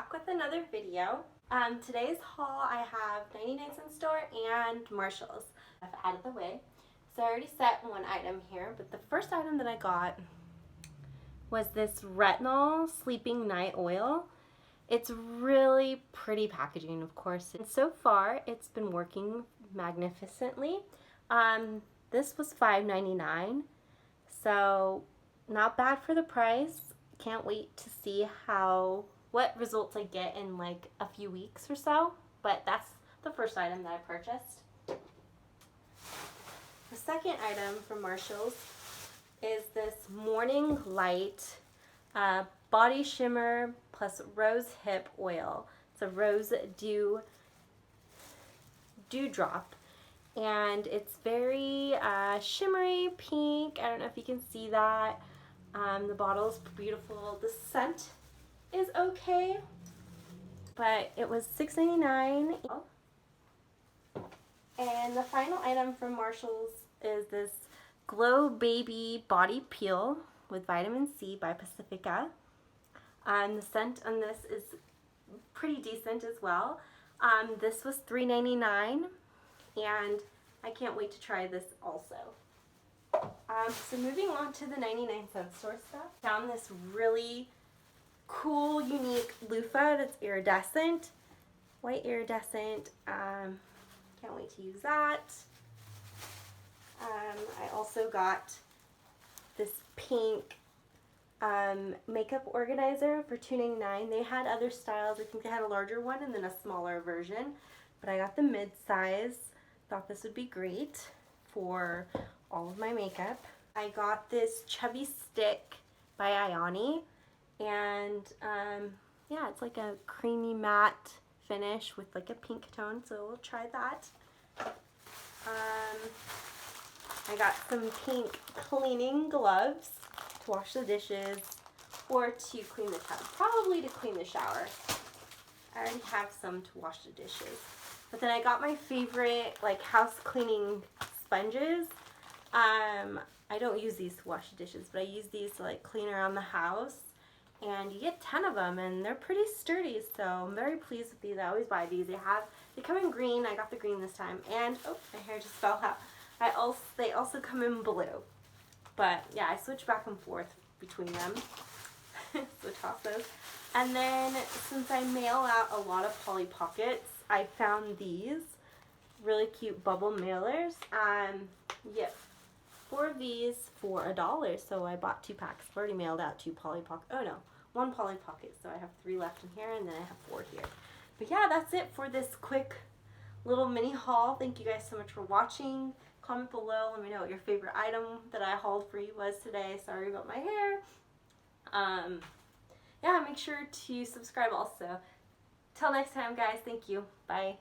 back with another video. Today's haul, I have 99-cent store and Marshalls. I've out of the way. So I already set one item here, but the first item that I got was this Retinol Sleeping Night Oil. It's really pretty packaging, of course. And so far, it's been working magnificently. This was $5.99, so not bad for the price. Can't wait to see what results I get in like a few weeks or so. But that's the first item that I purchased. The second item from Marshalls is this Morning Light Body Shimmer plus Rose Hip Oil. It's a rose dewdrop, and it's very shimmery pink. I don't know if you can see that. The bottle is beautiful. The scent is okay, but it was $6.99. And the final item from Marshalls is this Glow Baby Body Peel with Vitamin C by Pacifica. The scent on this is pretty decent as well. This was $3.99, and I can't wait to try this also. So moving on to the 99-cent store stuff. Found this really cool, unique loofah that's iridescent, white iridescent. Can't wait to use that. I also got this pink makeup organizer for $2.99. They had other styles. I think they had a larger one and then a smaller version, but I got the mid-size. Thought this would be great for all of my makeup. I got this chubby stick by Ioni, and yeah, it's like a creamy matte finish with like a pink tone, so we'll try that. I got some pink cleaning gloves to wash the dishes or to clean the tub. Probably to clean the shower. I already have some to wash the dishes. But then I got my favorite like house cleaning sponges. I don't use these to wash the dishes, but I use these to like clean around the house. And you get 10 of them, and they're pretty sturdy, so I'm very pleased with these. I always buy these. They come in green. I got the green this time, and oh, my hair just fell out. They also come in blue, but yeah, I switch back and forth between them. So toss those. And then since I mail out a lot of Polly Pockets, I found these really cute bubble mailers. Yep. 4 of these for $1, so I bought 2 packs. I've already mailed out 2 Polly Pockets. Oh no, 1 Polly Pocket, so I have 3 left in here, and then I have 4 here. But yeah, that's it for this quick little mini haul. Thank you guys so much for watching. Comment below, let me know what your favorite item that I hauled for you was today. Sorry about my hair. Yeah, make sure to subscribe also. Till next time, guys, thank you. Bye.